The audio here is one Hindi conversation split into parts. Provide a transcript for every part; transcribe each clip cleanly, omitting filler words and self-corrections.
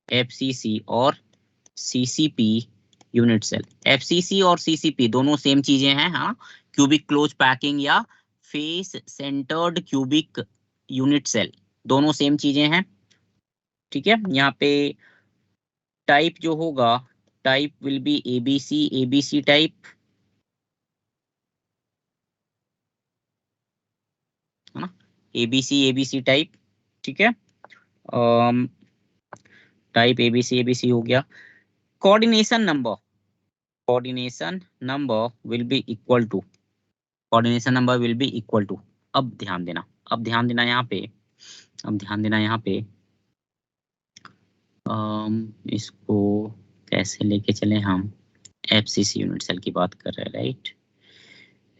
FCC और CCP यूनिट सेल। FCC और CCP दोनों सेम चीजें हैं, हाँ। क्यूबिक क्लोज पैकिंग या face centred cubic unit cell दोनों सेम चीजें हैं, ठीक है। यहाँ पे टाइप जो होगा, type will be ABC type, है ना, ABC टाइप, ठीक है। टाइप ABC हो गया। Coordination number, coordination number will be equal to, coordination number will be equal to, अब ध्यान देना, अब ध्यान देना यहाँ पे, अब ध्यान देना यहाँ पे, इसको कैसे लेके चले हम, FCC यूनिट सेल की बात कर रहे हैं, राइट।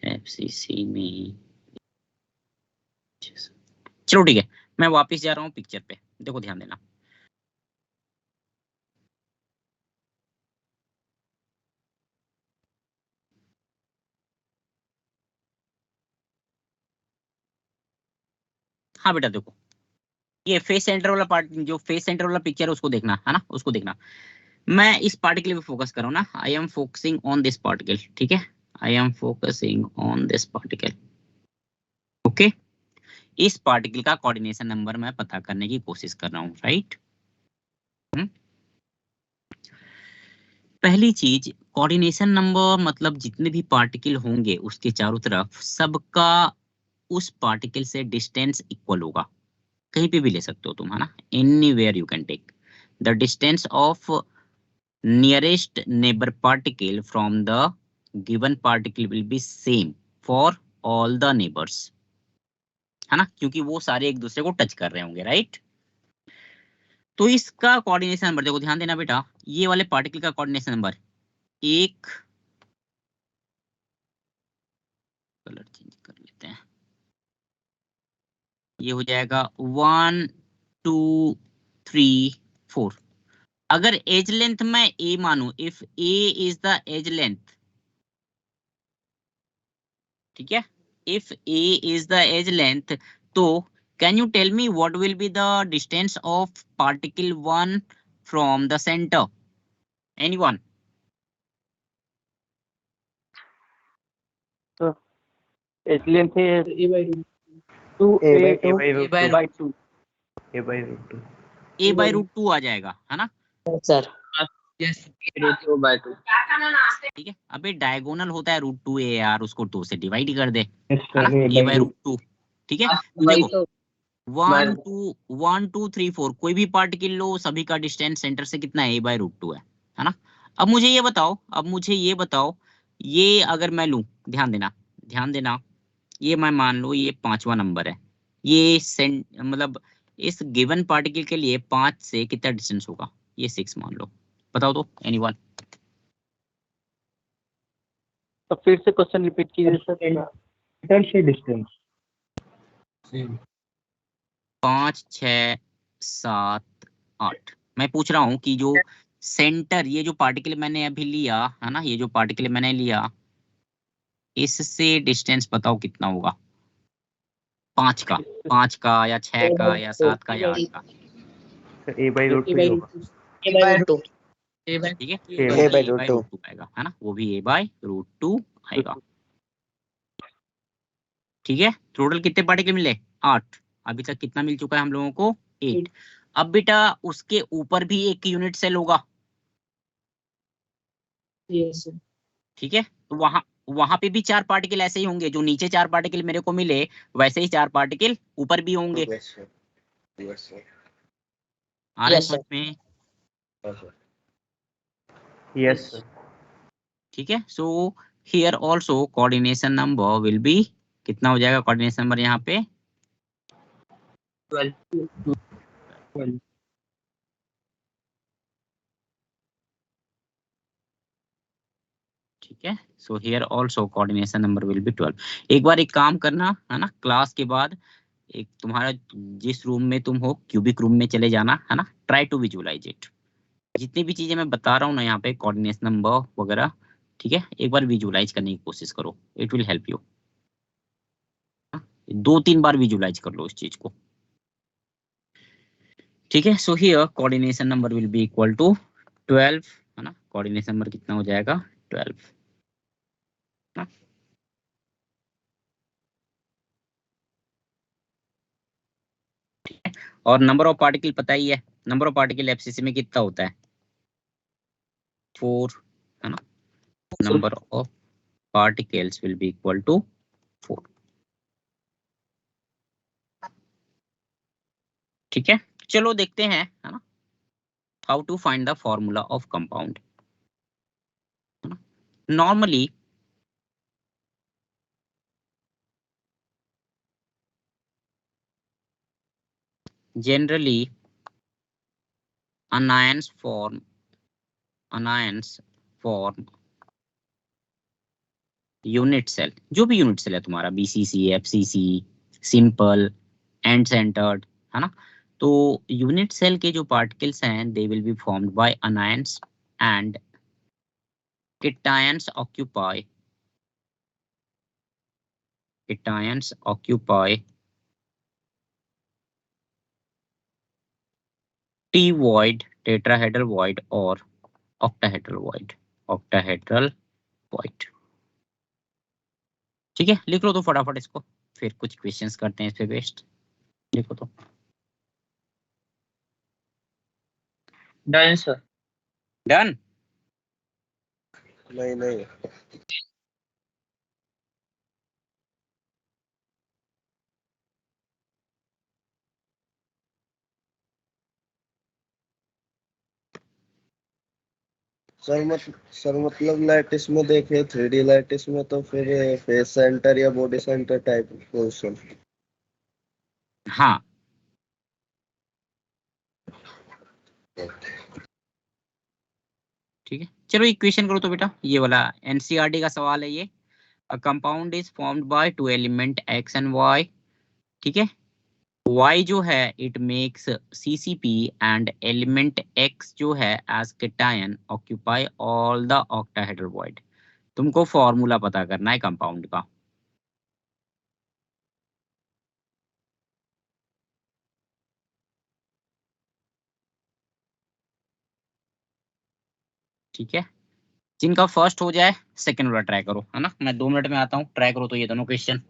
FCC में चलो ठीक है, मैं वापस जा रहा हूँ पिक्चर पे, देखो ध्यान देना। हाँ बेटा देखो, ये फेस सेंटर वाला पार्ट, जो फेस सेंटर वाला पिक्चर है उसको देखना, है ना, उसको देखना। मैं इस पार्टिकल पे फोकस कर रहा हूँ ना, I am focusing on this particle, ठीक है, I am focusing on this particle, okay. इस पार्टिकल का कोऑर्डिनेशन नंबर मैं पता करने की कोशिश कर रहा हूँ, राइट। पहली चीज, कोऑर्डिनेशन नंबर मतलब जितने भी पार्टिकल होंगे उसके चारों तरफ सबका उस पार्टिकल से डिस्टेंस इक्वल होगा। कहीं पे भी ले सकते हो तुम, है ना, anywhere you can take the distance of nearest neighbour particle from the given particle will be same for all the neighbours, है ना, क्योंकि वो सारे एक दूसरे को टच कर रहे होंगे, राइट। तो इसका कोऑर्डिनेशन नंबर देखो, ध्यान देना बेटा, ये वाले पार्टिकल का कोऑर्डिनेशन नंबर, एक कलर चेंज कर लेते हैं, ये हो जाएगा 1 2 3 4। अगर एज लेंथ मैं ए मानू, if a is the edge length, ठीक है, if a is the edge length, तो can you tell me what will be the distance of particle 1 from the center, anyone? तो एज लेंथ है A by root 2 A A by A root by 2 A by root 2 A by root 2 आ जाएगा, है ना, sir. Yes, A root 2 by 2. ठीक है। अबे डायगोनल होता है √2 ए यार, उसको 2 से डिवाइड ही कर दे, Yes, है sir, ना, A A by by root. √2, ठीक है। तो वही देखो तो 1 2 3 4 कोई भी पार्टिकल लो, सभी का डिस्टेंस सेंटर से कितना है, a/√2 है ना। अब मुझे ये बताओ, अब मुझे ये बताओ, ये अगर मैं लूं, ध्यान देना, ध्यान देना, ये मैं मान लो ये 5वां नंबर है, ये मतलब इस गिवन पार्टिकल के लिए 5 से कितना डिस्टेंस होगा, ये 6 मान लो, बताओ तो एनीवन। तो फिर से क्वेश्चन रिपीट कीजिए सर। सेंटर से डिस्टेंस 5 6 7 8, मैं पूछ रहा हूँ कि जो सेंटर, ये जो पार्टिकल मैंने अभी लिया है ना, ये जो पार्टिकल मैंने लिया, इससे डिस्टेंस बताओ कितना होगा, 5 का या 6 का या 7 का या 8 का, A by root 2 होगा। A by root 2 ठीक है, A तो by ये a/√2 आएगा, है ना, वो भी a/√2 आएगा, ठीक है। टोटल कितने पार्टिकल मिले, 8, अभी तक कितना मिल चुका है हम लोगों को, 8। अब बेटा उसके ऊपर भी एक यूनिट सेल होगा, Yes, ठीक है, तो वहां वहां पे भी 4 पार्टिकल ऐसे ही होंगे, जो नीचे 4 पार्टिकल मेरे को मिले वैसे ही 4 पार्टिकल ऊपर भी होंगे, आ रहा है Yes, समझ sir. में, Yes, sir. ठीक है। So here also coordination number will B, कितना हो जाएगा कोऑर्डिनेशन नंबर यहाँ पे, 12. ठीक है। So here also coordination number will B 12। एक बार एक काम करना, है ना, क्लास के बाद एक तुम्हारा जिस रूम में तुम हो, क्यूबिक रूम में चले जाना, है ना, ट्राई टू विजुअलाइज इट, जितनी भी चीजें मैं बता रहा हूँ ना यहाँ पे, कोऑर्डिनेशन नंबर वगैरह, ठीक है, एक बार विजुअलाइज करने की कोशिश करो, इट विल हेल्प यू, 2 3 बार विजुअलाइज कर लो इस चीज को, ठीक है, so here coordination number will be equal to 12, है ना। कोऑर्डिनेशन नंबर कितना हो जाएगा, 12 ना। और नंबर ऑफ पार्टिकल पता ही है, नंबर ऑफ पार्टिकल एफसीसी में कितना होता है, 4, है ना। Number of particles will be equal to 4। ठीक है, चलो देखते हैं, है ना, how to find the formula of compound. Normally generally anions form unit cell, जो भी यूनिट सेल है तुम्हारा, BCC, FCC, simple, end centred, है ना। तो यूनिट सेल के जो पार्टिकल्स हैं they will be formed by anions and cations occupy T void, tetrahedral void और octahedral void। ठीक है, लिख लो तो फटाफट इसको, फिर कुछ क्वेश्चंस करते हैं इस पे बेस्ड। लिखो तो। Done, sir. डन। नहीं नहीं, सर मतलब लैटिस में देखे, 3D लैटिस में तो फिर फेस सेंटर या बॉडी सेंटर टाइप क्वेश्चन। हाँ, ठीक है, चलो इक्वेशन करो तो बेटा, ये वाला एनसीईआरटी का सवाल है ये। A compound is formed by two element X and Y. ठीक है, y जो है it makes CCP and element x जो है as cation occupy all the octahedral void. तुमको फॉर्मूला पता करना है कंपाउंड का। ठीक है, जिनका फर्स्ट हो जाए सेकंड वाला ट्राई करो, है ना। मैं 2 मिनट में आता हूँ, ट्राई करो तो ये दोनों क्वेश्चन।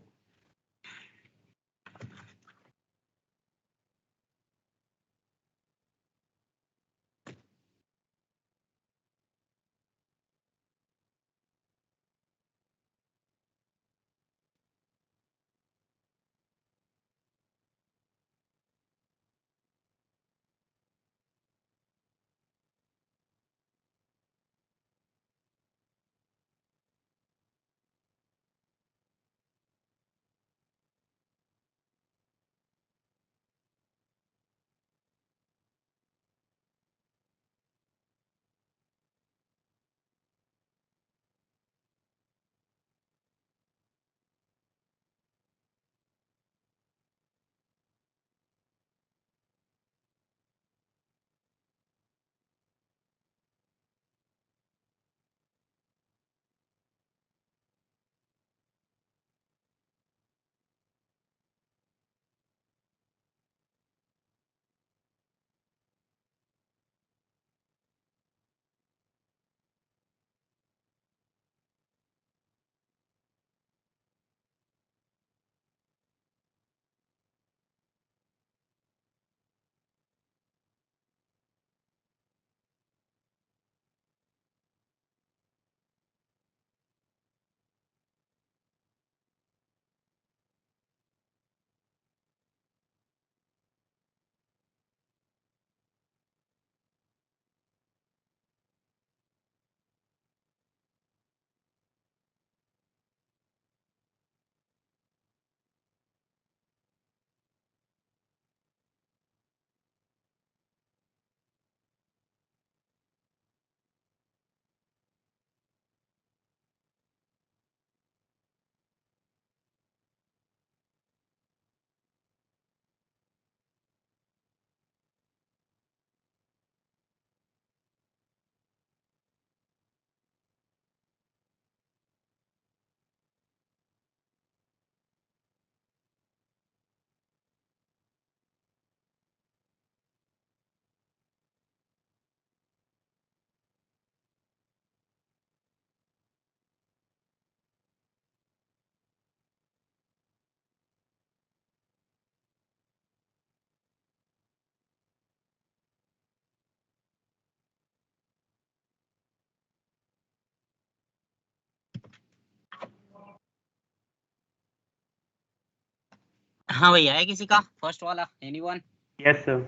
हाँ भैया, है किसी का फर्स्ट वाला? एनीवन? Yes sir.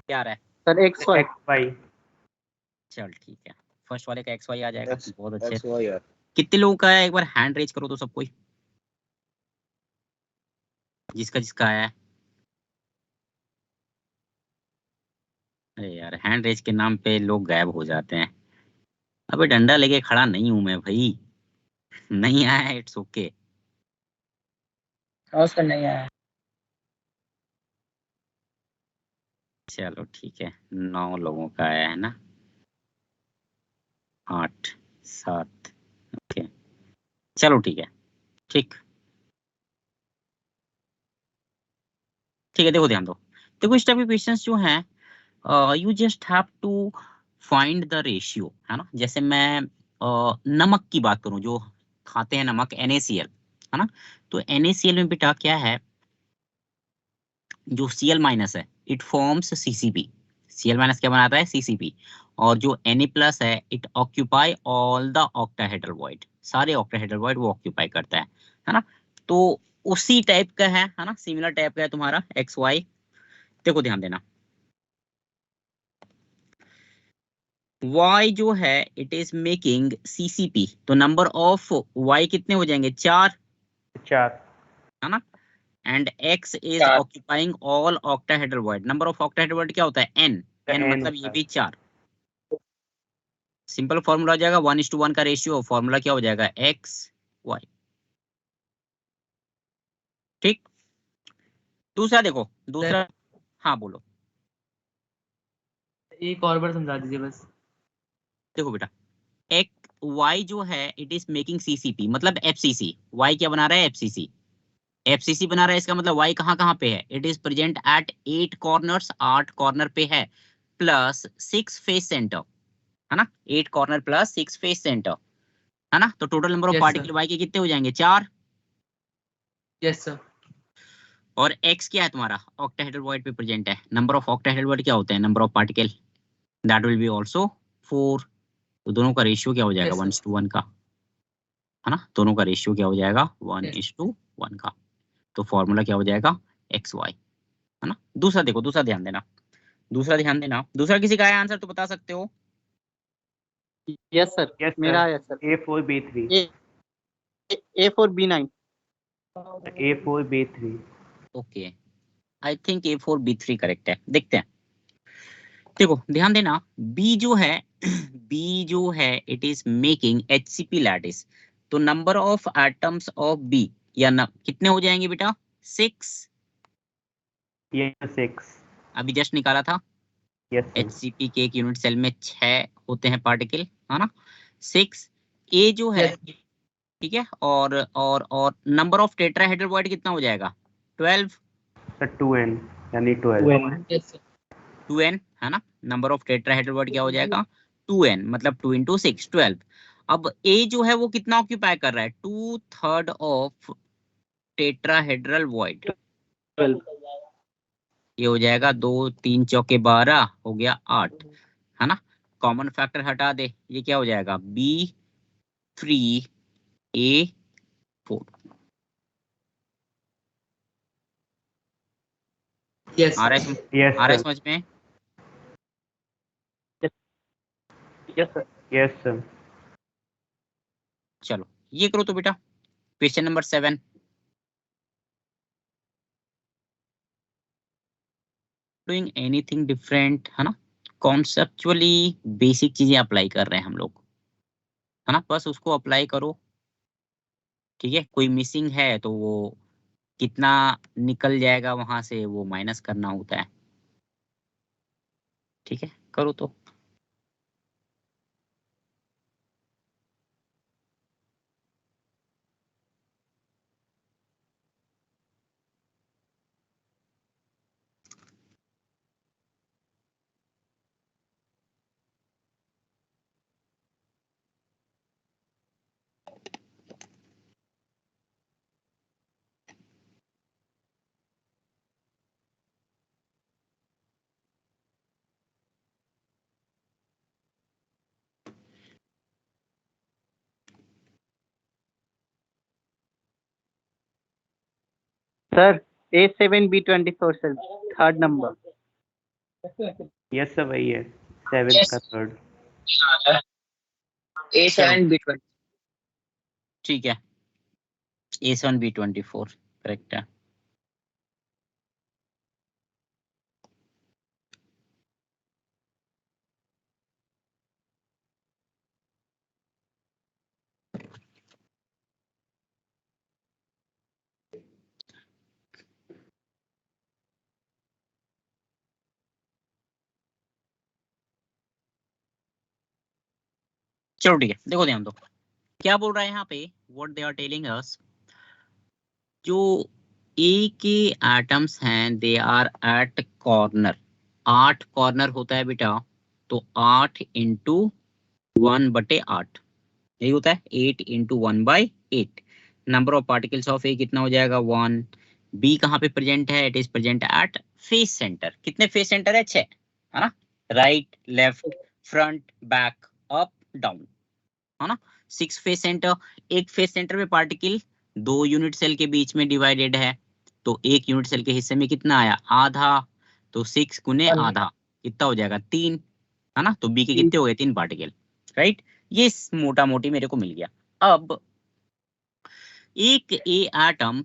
क्या आ रहा है? Sir X Y. X Y. चल ठीक है, फर्स्ट वाले का XY आ जाएगा। X बहुत अच्छे। X Y है। कितने लोगों का है? एक बार हैंड रेज करो तो सब कोई, जिसका जिसका आया है। अरे यार, हैंड रेज के नाम पे लोग गायब हो जाते हैं। अबे डंडा लेके खड़ा नहीं हूं मैं भाई। नहीं आया है, इट्स ओके। और सर नहीं आया। चलो ठीक है, 9 लोगों का आया है ना? 8, 7। ओके, चलो ठीक है। ठीक ठीक है, देखो ध्यान दो। देखो इस टाइप के क्वेश्चंस जो हैं, you just have to find the ratio, है ना? जैसे मैं नमक की बात करूं, जो खाते हैं नमक, NaCl, है ना? तो NaCl में बेटा क्या है, जो Cl माइनस है, it forms CCP। Cl minus क्या बनाता है? CCP। और जो Na प्लस है, it occupy all the octahedral void, सारे ऑक्टाहेड्रल वॉइड वो ऑक्यूपाई करता है ना? तो उसी टाइप का है ना? सिमिलर टाइप का है तुम्हारा XY। देखो ध्यान देना, Y जो है इट इज मेकिंग CCP, तो नंबर ऑफ Y कितने हो जाएंगे? 4, 4। है ना? And X is 4। Occupying all octahedral void. Number of octahedral void क्या होता है? N। N एन मतलब होता ये है। भी 4। सिंपल फॉर्मूला हो जाएगा 1:1 का रेशियो। फॉर्मूला क्या हो जाएगा? XY। ठीक। दूसरा देखो, दूसरा। हाँ बोलो। एक और बार समझा दीजिए बस। देखो बेटा, एक Y जो है इट इज मेकिंग CCP, मतलब FCC। Y क्या बना रहा है? FCC बना रहा है। इसका मतलब Y कहाँ कहाँ पे है? It is present eight 8 corners, 8 corner पे है, प्लस 6 फेस सेंटर, है ना? 8 कॉर्नर प्लस 6 फेस सेंटर, है ना? तो total number of yes particle sir. Y के कितने हो जाएंगे? 4। Yes sir. और X क्या है तुम्हारा? ऑक्टाहेड्रल वॉइड पे प्रेजेंट है। नंबर ऑफ ऑक्टाहेड्रल वॉइड क्या होते हैं? Number of particle, that will be also 4। तो दोनों का रेशियो क्या हो जाएगा? Yes sir. 1:1 का, है ना? दोनों का रेशियो क्या हो जाएगा? One yes. Is to one का। तो फॉर्मूला क्या हो जाएगा? XY, है ना? दूसरा देखो, दूसरा ध्यान देना, दूसरा ध्यान देना। दूसरा किसी का आया आंसर तो बता सकते हो। यस सर, यस मेरा सर। है sir. A4B3। A A4B9। A4B3। Okay, I think A4B3 correct है। देखते हैं। देखो ध्यान देना, बी जो है बी जो है it is making HCP lattice. तो number of atoms of b, या कितने हो जाएंगे बेटा? 6। यस 6। अभी जस्ट निकाला था। Yes sir. HCP के एक यूनिट सेल में 6 होते हैं पार्टिकल, है ना? 6। ए जो है, यस। ठीक है, और नंबर ऑफ टेट्राहेड्रल वॉइड कितना हो जाएगा? 12। सर 2N यानी 12। 2N। Yes sir. 2N, है ना? नंबर ऑफ टेट्राहेड्रल वॉइड क्या हो जाएगा? 2N, मतलब 2 इंटू 6, 12। अब ए जो है वो कितना ऑक्यूपाई कर रहा है? 2/3 ऑफ टेट्राहेड्रल वॉइड। 12। ये हो जाएगा 2 3 चौके 12, हो गया 8, है ना? कॉमन फैक्टर हटा दे, ये क्या हो जाएगा? B3A4। यस आ रहा सर। है यस आ रहा है सर। समझ में? Yes sir. Yes sir. चलो ये करो तो बेटा, question number 7। Doing anything different, है ना? कॉन्सेप्चुअली बेसिक चीजें अप्लाई कर रहे हैं हम लोग, है ना? बस उसको अप्लाई करो। ठीक है, कोई मिसिंग है तो वो कितना निकल जाएगा वहां से, वो माइनस करना होता है। ठीक है, करो तो। Sir A7B24 sir, third number. Yes sir वही है, 7 का थर्ड। A7B20। ठीक है, A7B24 करेक्ट है। चलो ठीक है, देखो ध्यान दो क्या बोल रहा है यहाँ पे, what they are telling us, जो ए के एटम्स हैं they are at corner, 8 corner होता है बेटा, तो 8 इंटू 1/8 यही होता है, 8 into 1/8। Number of particles of a कितना हो जाएगा 1। बी कहाँ पे प्रेजेंट है, it is present at face center. कितने फेस सेंटर है, 6 है ना, right left front back up down, है ना, 6 फेस सेंटर। एक फेस सेंटर में पार्टिकल 2 यूनिट सेल के बीच में डिवाइडेड है, तो एक यूनिट सेल के हिस्से में कितना आया, आधा, तो 6 गुने आधा कितना हो जाएगा 3, है ना, तो बी के कितने हो गए 3 पार्टिकल, राइट। ये मोटा मोटी मेरे को मिल गया। अब एक ए एटम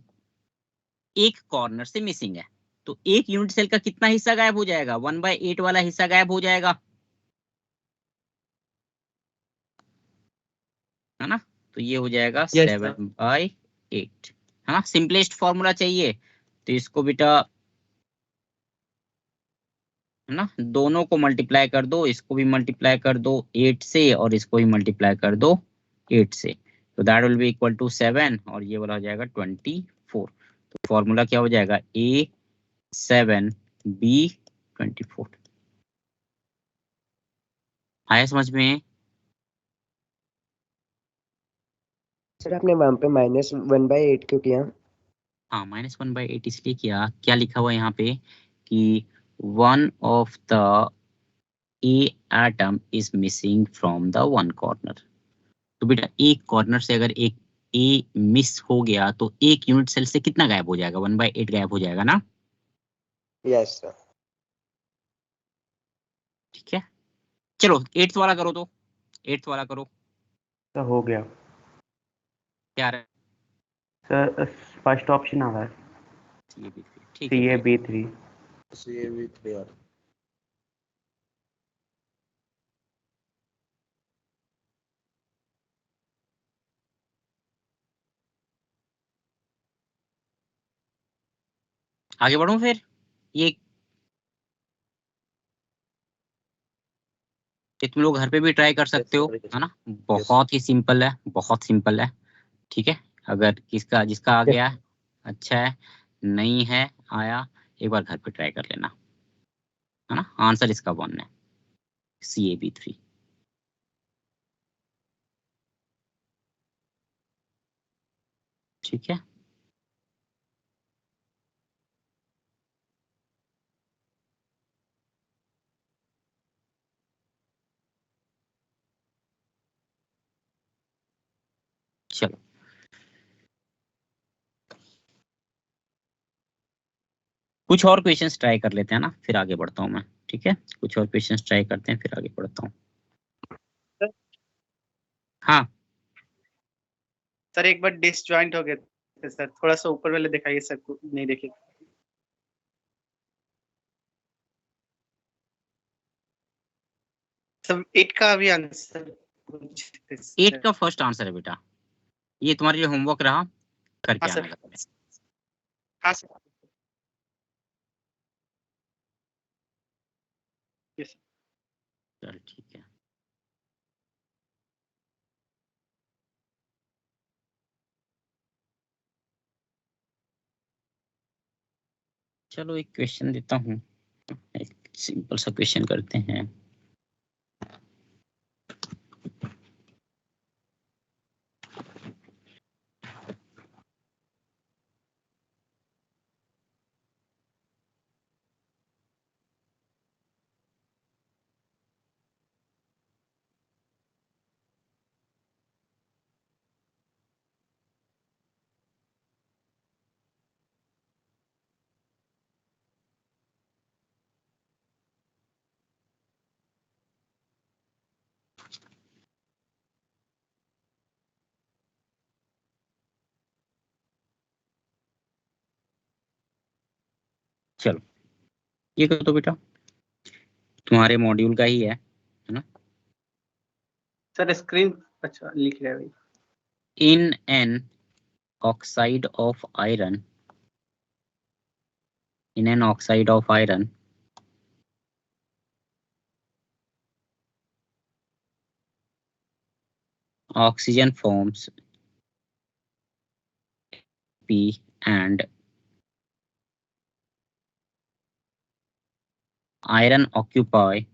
एक कॉर्नर से मिसिंग है, तो एक यूनिट सेल का कितना हिस्सा गायब हो जाएगा, 1/8 वाला हिस्सा गायब हो जाएगा, है ना, तो ये हो जाएगा Yes, sir. 7/8, है ना। सिंपलेस्ट फॉर्मूला चाहिए तो इसको बेटा, है ना, दोनों को मल्टीप्लाई कर दो, इसको भी मल्टीप्लाई कर दो 8 से और इसको भी मल्टीप्लाई कर दो 8 से, तो that will be equal to 7 और ये वाला हो जाएगा 24। तो फॉर्मूला क्या हो जाएगा, A7B24। आया समझ में? सर आपने वहां पे -1/8 क्यों किया? हाँ, -1/8 इसलिए किया, क्या लिखा हुआ है यहाँ पे कि one of the A atom is missing from the one corner. तो बेटा एक कॉर्नर से अगर एक ए मिस हो गया तो एक यूनिट सेल से कितना गायब हो जाएगा, 1/8 गायब हो जाएगा ना, यस सर। ठीक है। चलो 8th वाला करो, तो 8th वाला करो, सर हो गया क्या आ रहा है, सर, फर्स्ट ऑप्शन आ रहा है, CAB3, ठीक है ठीक है। CAB3। CAB3 आगे बढ़ूं फिर, ये तुम लोग घर पे भी ट्राई कर सकते हो, है ना, बहुत ही सिंपल है, बहुत सिंपल है, ठीक है। अगर किसका जिसका आ गया अच्छा है, नहीं है आया, एक बार घर पे ट्राई कर लेना, है ना। आंसर इसका 1 है, CAB3। ठीक है, चलो कुछ और क्वेश्चंस ट्राई कर लेते हैं ना, फिर आगे बढ़ता हूँ मैं, ठीक है, कुछ और क्वेश्चंस ट्राई करते हैं फिर आगे बढ़ता हूँ। हाँ सर एक बार डिसजॉइंट हो गए थे सर, थोड़ा सा ऊपर वाले दिखाइए सर, नहीं देखिए। सब 8 का भी आंसर 8 का फर्स्ट आंसर है बेटा, ये तुम्हारे लिए होमवर्क रहा, करके हाँ आना सर, घर में। हाँ सर, यस चल ठीक है, चलो एक क्वेश्चन देता हूँ, एक सिंपल सा क्वेश्चन करते हैं। चलो ये करो तो बेटा, तुम्हारे मॉड्यूल का ही है ना। सर स्क्रीन अच्छा लिख रहे हैं भाई। In an oxide of iron, in an oxide of iron, oxygen forms P and iron occupy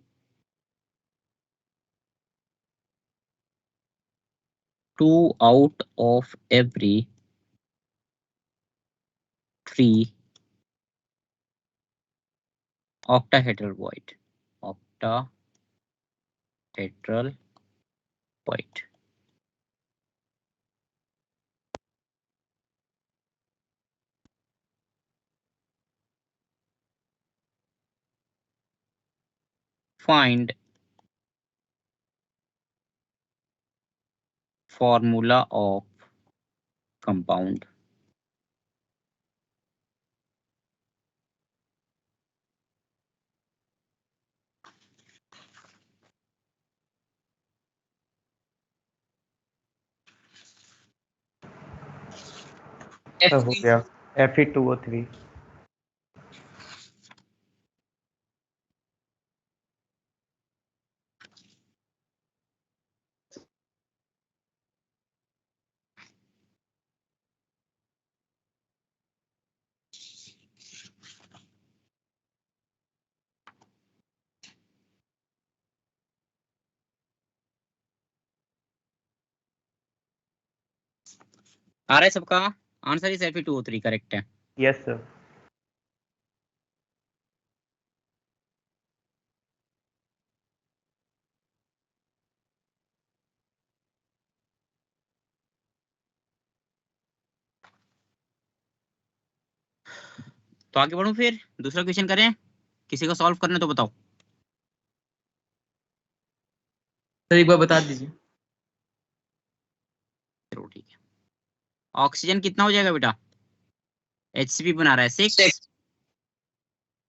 2 out of every 3 octahedral void. Octahedral void. Find formula of compound. Sir हो गया Fe2O3। आ रहा है सबका आंसर इज Fe2O3 करेक्ट है। Yes sir. तो आगे बढ़ूं फिर दूसरा क्वेश्चन करें, किसी को सॉल्व करना तो बताओ। सर एक बार बता दीजिए। चलो ठीक है, ऑक्सीजन कितना हो जाएगा बेटा, HCP बना रहा है 6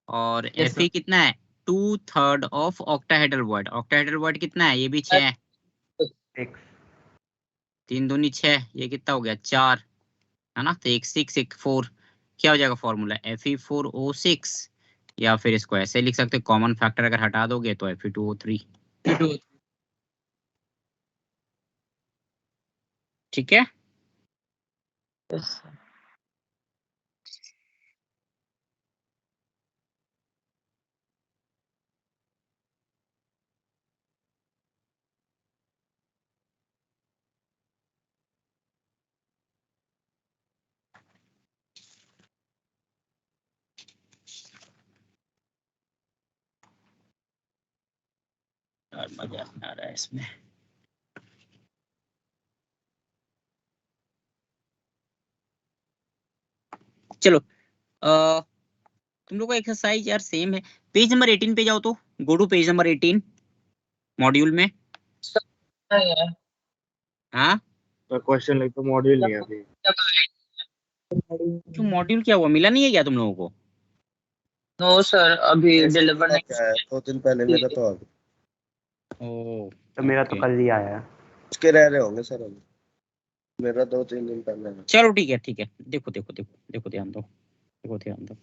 और Yes, Fe sir. कितना है 2/3 of octahedral void. Octahedral void कितना है, ये भी 6 है, 6। 3 दूनी 6, ये कितना हो गया 4 है ना। तो एक 6 एक 4, क्या हो जाएगा फॉर्मूला Fe4O6, या फिर इसको ऐसे लिख सकते कॉमन फैक्टर अगर हटा दोगे तो Fe2O3। F2O3. ठीक है, Yes, sir. यार मजा आ रहा है इसमें। चलो तुम लोग का एक्सरसाइज यार सेम है, पेज नंबर 18 पे जाओ, तो go to page number 18 module में। हाँ तो क्वेश्चन लिख तो मॉड्यूल नहीं है अभी। क्यों मॉड्यूल क्या हुआ, मिला नहीं है क्या तुम लोगों को? नो सर, अभी डिलीवर नहीं क्या है 2 दिन पहले मेरा तो आ गया। ओ तो मेरा तो ओके, कल ही आया है। उसके रह रहे होंगे सर अभी, मेरा 2-3 दिन पहले है। चलो ठीक है ठीक है, देखो देखो देखो देखो ध्यान दो, देखो ध्यान दो।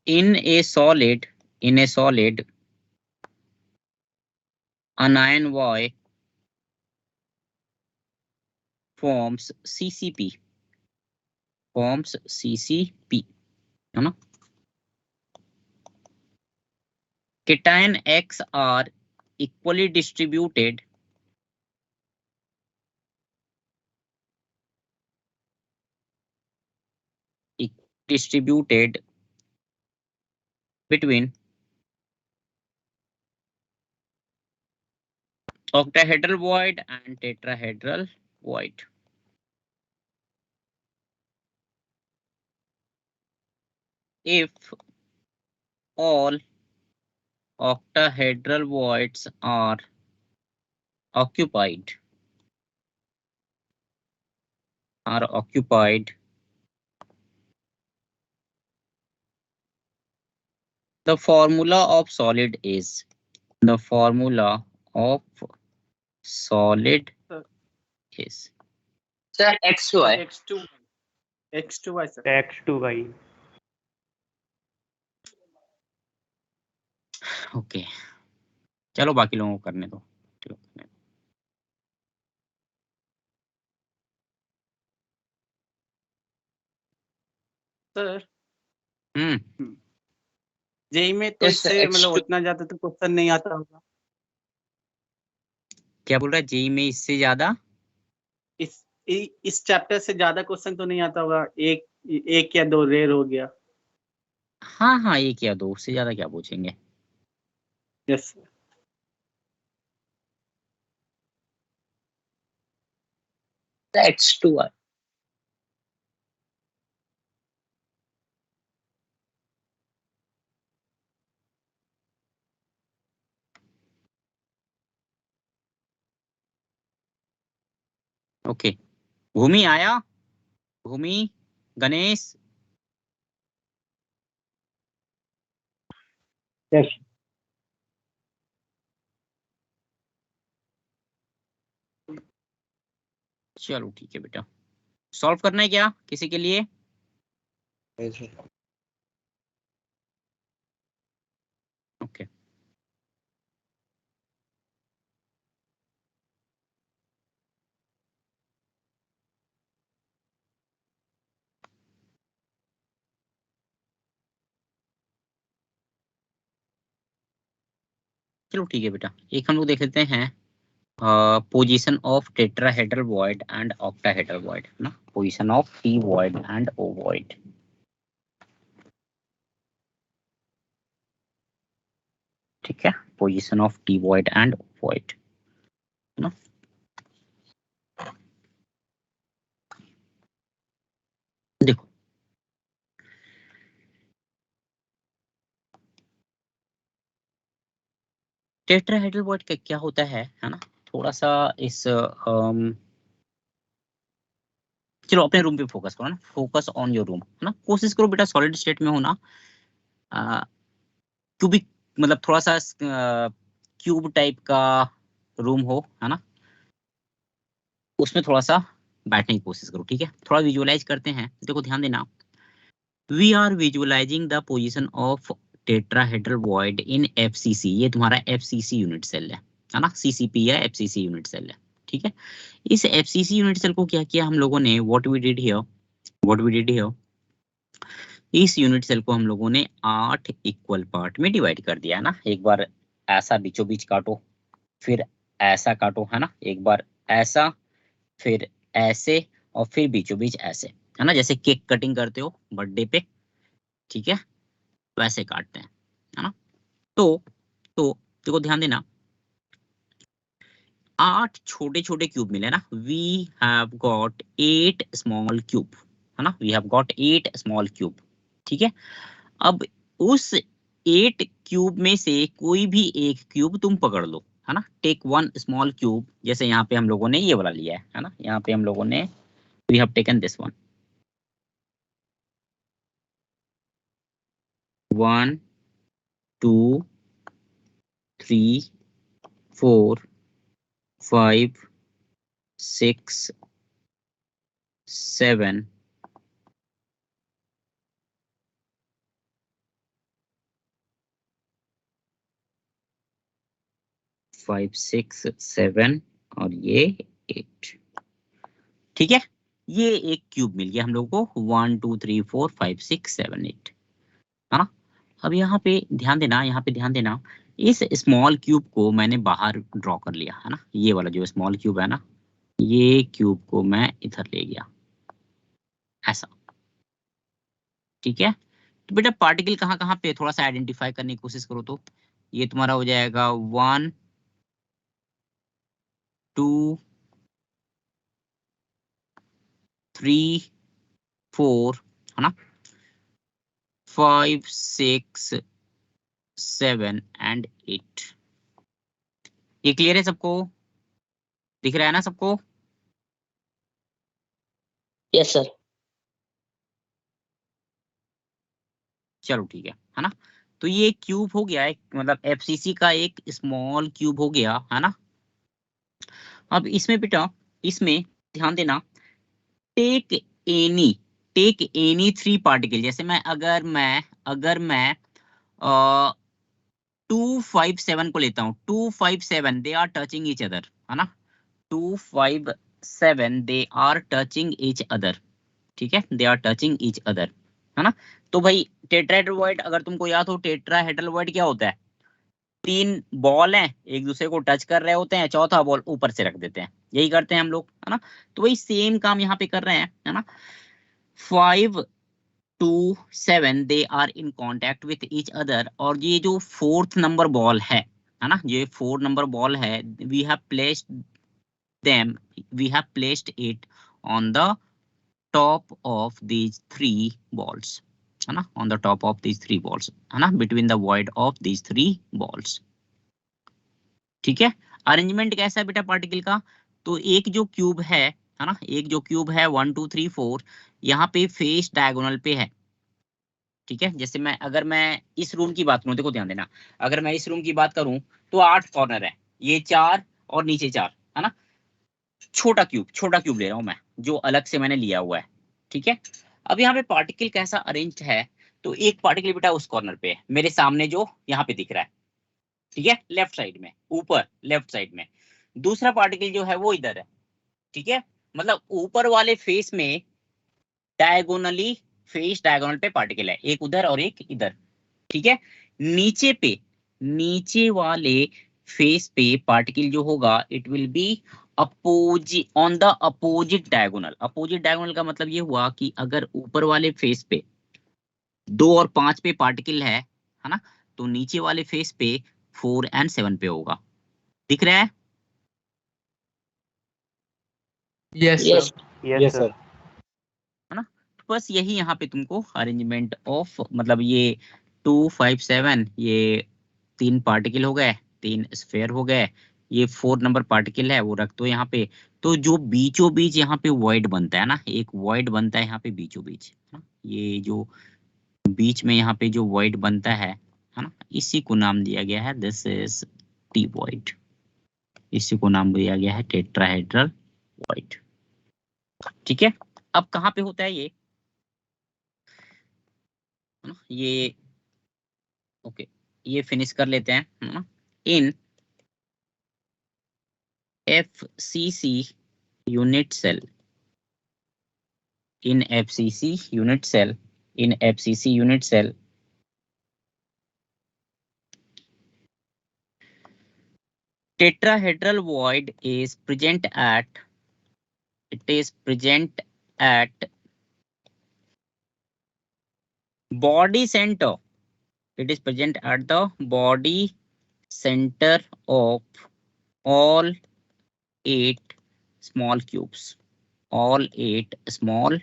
In a solid, anion Y forms CCP, है ना। Cation X are equally distributed between octahedral void and tetrahedral void. if all octahedral voids are occupied the formula of solid is Sir, is Sir, X to Y. X2, X2Y sir. X2Y. Okay चलो बाकी लोगों को करने दो सर हम्म जेई में तो Yes, sir, इससे मतलब X2. उतना ज्यादा तो क्वेश्चन नहीं आता होगा। क्या बोल रहा है जेई में इससे ज्यादा इस चैप्टर से ज्यादा क्वेश्चन तो नहीं आता होगा, एक या दो रेयर हो गया। हाँ एक या दो उससे ज्यादा क्या पूछेंगे yes sir. X to Y. Okay Bhumi आया भूमि गणेश Yes. चलो ठीक है बेटा सॉल्व करना है क्या किसी के लिए ऐसे ओके चलो ठीक है बेटा एक हम लोग देख लेते हैं position of tetrahedral void and octahedral void ना position of T void and O void ठीक है position of T void and O void ना देखो टेट्राहेड्रल वॉइड का क्या होता है ना थोड़ा सा इस चलो अपने रूम पे फोकस करो ना फोकस ऑन योर रूम है ना कोशिश करो बेटा सॉलिड स्टेट में होना क्यूबिक मतलब थोड़ा सा क्यूब टाइप का रूम हो है ना उसमें थोड़ा सा बैठने की कोशिश करो ठीक है थोड़ा विजुअलाइज करते हैं देखो ध्यान देना we are visualising the position of tetrahedral void in FCC ये तुम्हारा एफसीसी यूनिट सेल है ना सीसीपी या एफसीसी यूनिट सेल है ठीक है इस एफसीसी यूनिट सेल को क्या किया हम लोगों ने व्हाट वी डिड हियर इस यूनिट सेल को हम लोगों ने 8 इक्वल पार्ट में डिवाइड कर दिया है ना एक बार ऐसा बीचों बीच काटो फिर ऐसा काटो है ना एक बार ऐसा फिर ऐसे और फिर बीचों बीच ऐसे है ना जैसे केक कटिंग करते हो बर्थडे पे ठीक है वैसे काटते हैं है ना तो देखो ध्यान देना 8 छोटे छोटे क्यूब मिले ना we have got 8 small cube है ना we have got 8 small cube ठीक है अब उस 8 क्यूब में से कोई भी एक क्यूब तुम पकड़ लो है ना टेक वन स्मॉल क्यूब जैसे यहाँ पे हम लोगों ने ये वाला लिया है ना यहाँ पे हम लोगों ने we have taken this one 1 2 3 4 5 6 7 5 6 7 और ये 8 ठीक है ये एक क्यूब मिल गया हम लोगों को 1 2 3 4 5 6 7 8 है ना अब यहाँ पे ध्यान देना इस स्मॉल क्यूब को मैंने बाहर ड्रॉ कर लिया है ना ये वाला जो स्मॉल क्यूब है ना ये क्यूब को मैं इधर ले गया ऐसा ठीक है तो बेटा पार्टिकल कहाँ कहाँ पे थोड़ा सा आइडेंटिफाई करने की कोशिश करो तो ये तुम्हारा हो जाएगा 1 2 3 4 है ना 5, 6, 7 and 8। ये क्लियर है सबको? दिख रहा है ना सबको? Yes sir. चलो ठीक है ना। तो ये क्यूब हो गया, एक मतलब एफसीसी का एक स्मॉल क्यूब हो गया, है ना। अब इसमें बेटा, इसमें ध्यान देना, टेक एनी 3 पार्टिकल। जैसे मैं अगर मैं 257 को लेता हूँ, 257 they are touching each other, है ना। 257 they are touching each other, ठीक है, they are touching each other, है ना। तो भाई टेट्राहेड्रल अगर तुमको याद हो, टेट्राहेड्रल क्या होता है? 3 बॉल हैं, एक दूसरे को टच कर रहे होते हैं, चौथा बॉल ऊपर से रख देते हैं, यही करते हैं हम लोग, है ना। तो वही सेम काम यहाँ पे कर रहे हैं, है ना। 5 2 7 they are in contact with each other. और ये जो 4th नंबर बॉल है ना, ये 4 नंबर बॉल है, we have placed it on the top of these 3 balls, है ना, on the top of these 3 balls, है ना, between the void of these 3 balls. ठीक है। अरेंजमेंट कैसा है बेटा पार्टिकल का? तो एक जो क्यूब है ना, एक जो क्यूब है 1 2 3 4, यहाँ पे फेस डायगोनल पे है, ठीक है। जैसे अगर मैं इस रूम की बात करूं, देखो ध्यान देना, अगर मैं इस रूम की बात करूं तो 8 कॉर्नर है, ये 4 और नीचे 4, है ना। छोटा क्यूब ले रहा हूं मैं, जो अलग से मैंने लिया हुआ है, ठीक है। अब यहाँ पे पार्टिकल कैसा अरेंज्ड है? तो एक पार्टिकल बेटा उस कॉर्नर पे है, मेरे सामने जो यहाँ पे दिख रहा है, ठीक है, लेफ्ट साइड में, ऊपर लेफ्ट साइड में। दूसरा पार्टिकल जो है वो इधर है, ठीक है। मतलब ऊपर वाले फेस में डायगोनली, फेस डायगोनल पे पार्टिकल है, एक उधर और एक इधर, ठीक है। नीचे वाले फेस पे पार्टिकल जो होगा, it will be on the opposite diagonal. Opposite diagonal का मतलब ये हुआ कि अगर ऊपर वाले फेस पे 2 और 5 पे पार्टिकल है ना, तो नीचे वाले फेस पे 4 एंड 7 पे होगा। दिख रहा है? Yes yes yes sir. है ना। तो बस यही यहाँ पे तुमको अरेंजमेंट ऑफ, मतलब ये 2 5 7, ये 3 पार्टिकल हो गए, 3 स्फेयर हो गए, ये 4 नंबर पार्टिकल है वो रख दो यहाँ पे। तो जो बीचों बीच यहाँ पे वॉइड बनता है ना, एक वॉइड बनता है यहाँ पे बीचों बीच, है ना। ये जो बीच में यहाँ पे जो वॉइड बनता है ना, इसी को नाम दिया गया है, दिस इज टी वॉइड। इसी को नाम दिया गया है टेट्राहेड्रल वॉइड, ठीक है। अब कहाँ पे होता है ये, है ना, ये ओके, ये फिनिश कर लेते हैं, है ना। In FCC unit cell, in FCC unit cell, tetrahedral void is present at body center. It is present at the body center of all 8 small cubes. All 8 small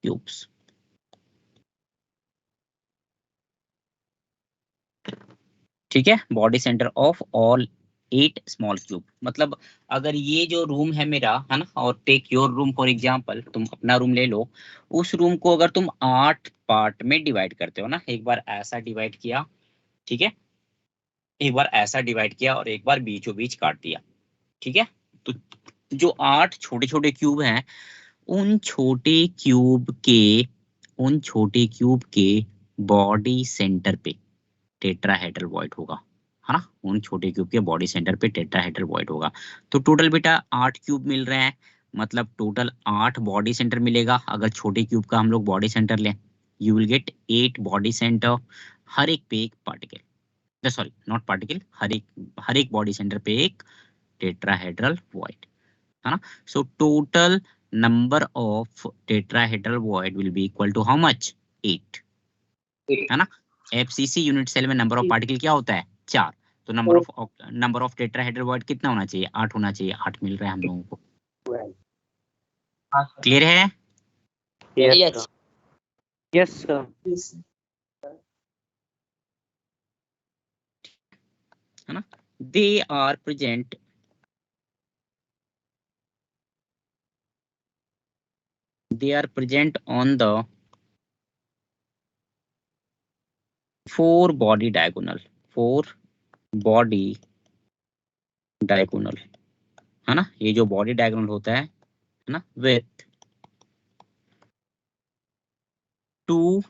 cubes. ठीक है, body centre of all 8 small cube. मतलब अगर ये जो रूम है मेरा, है ना, और take your room for example, तुम अपना रूम ले लो, उस रूम को अगर तुम 8 पार्ट में डिवाइड करते हो ना, एक बार ऐसा डिवाइड किया, ठीक है, एक बार ऐसा डिवाइड किया और एक बार बीचों बीच काट दिया, ठीक है। तो जो 8 छोटे छोटे क्यूब हैं, उन छोटे क्यूब के बॉडी सेंटर पे टेट्राहेड्रल वॉइड होगा, है ना। उन छोटे क्यूब के बॉडी सेंटर पे टेट्राहेड्रल वॉइड होगा। तो टोटल बेटा 8 क्यूब मिल रहे हैं, मतलब टोटल 8 बॉडी सेंटर मिलेगा। अगर छोटे क्यूब का हम लोग बॉडी सेंटर लें, you will get 8 body center, हर एक पे एक पार्टिकल, सॉरी नॉट पार्टिकल, हर एक बॉडी सेंटर पे एक टेट्राहेड्रल वॉइड, है ना। So total number of tetrahedral void will be equal to how much? 8, है ना। FCC यूनिट सेल में नंबर ऑफ पार्टिकल क्या होता है? 4। तो नंबर ऑफ टेट्राहेड्रल वॉइड कितना होना चाहिए? 8 होना चाहिए। 8 मिल रहा है हम लोगों को। क्लियर है? Yes yes sir. है ना, they are present on the 4 body diagonal है ना, ये जो बॉडी डायगोनल होता है ना, with 2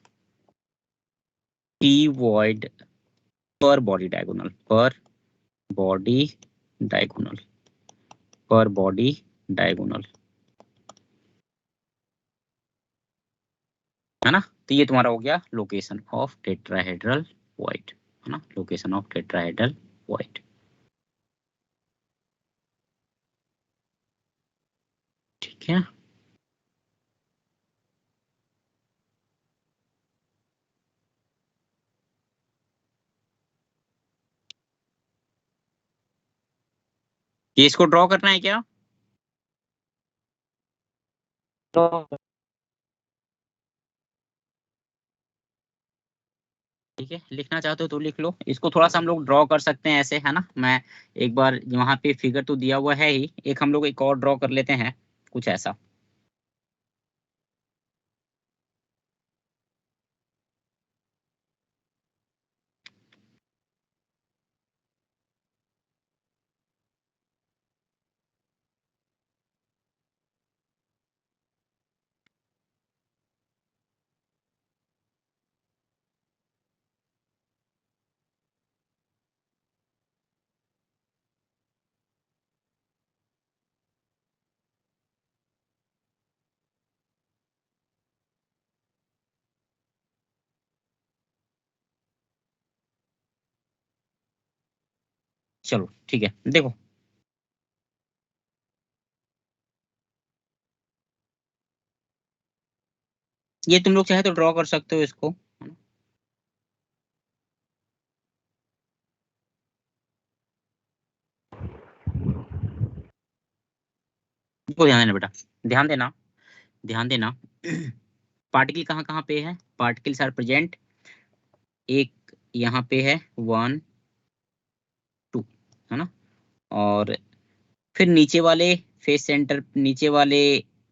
t void per body diagonal है ना। तो ये तुम्हारा हो गया लोकेशन ऑफ टेट्राहेड्रल वॉइड, है ना, लोकेशन ऑफ टेट्राहेड्रल वॉइड। ठीक है, ये इसको ड्रॉ करना है क्या? ठीक है, लिखना चाहते हो तो लिख लो, इसको थोड़ा सा हम लोग ड्रॉ कर सकते हैं ऐसे, है ना। मैं एक बार, वहां पे फिगर तो दिया हुआ है ही, एक हम लोग एक और ड्रॉ कर लेते हैं कुछ ऐसा। चलो ठीक है, देखो ये तुम लोग चाहे तो ड्रॉ कर सकते हो इसको, इसको ध्यान देना बेटा, ध्यान देना, ध्यान देना। पार्टिकल कहाँ कहाँ पे है? पार्टिकल्स आर प्रेजेंट, एक यहाँ पे है 1 2, है ना, और फिर नीचे वाले फेस सेंटर, नीचे वाले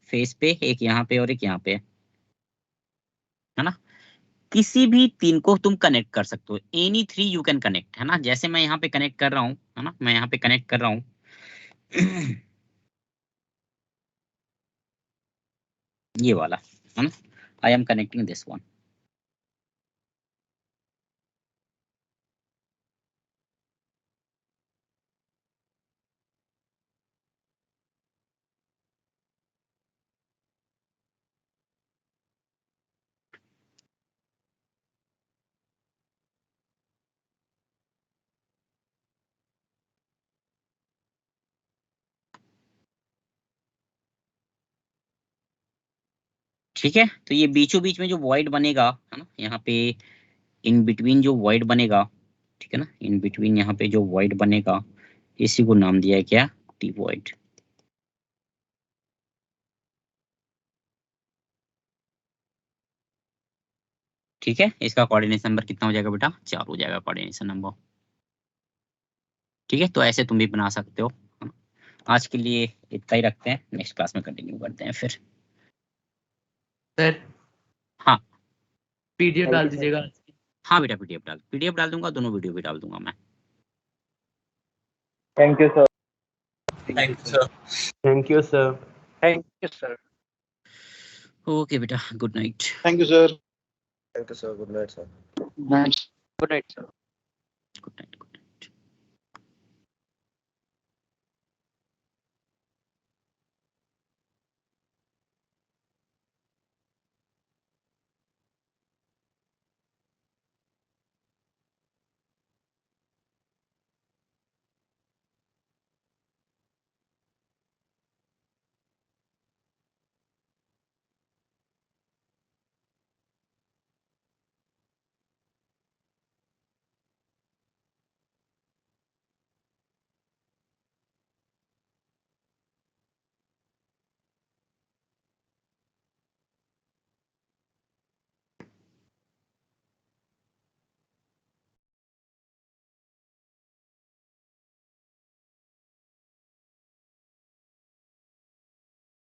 फेस पे एक यहाँ पे और एक यहाँ पे, है ना। किसी भी तीन को तुम कनेक्ट कर सकते हो, एनी 3 यू कैन कनेक्ट, है ना। जैसे मैं यहाँ पे कनेक्ट कर रहा हूँ, है ना, मैं यहाँ पे कनेक्ट कर रहा हूँ। ये वाला, है ना, I am connecting this one. ठीक है, तो ये बीचों बीच में जो वॉइड बनेगा, है ना, यहाँ पे इन बिटवीन जो वॉइड बनेगा, ठीक है ना, इन बिटवीन यहाँ पे जो वॉइड बनेगा, इसी को नाम दिया है क्या? T void. ठीक है, इसका कोऑर्डिनेशन नंबर कितना हो जाएगा बेटा? 4 हो जाएगा कोऑर्डिनेशन नंबर। ठीक है, तो ऐसे तुम भी बना सकते हो। आज के लिए इतना ही रखते हैं, नेक्स्ट क्लास में कंटिन्यू करते हैं फिर। सर हाँ पीडीएफ डाल दीजिएगा। हाँ बेटा, पीडीएफ डाल दूंगा, दोनों वीडियो भी डाल दूंगा मैं। Thank you sir. Thank you sir. Thank you sir. Thank you sir. Okay बेटा, good night. Thank you sir. Thank you sir, good night sir. Good night sir.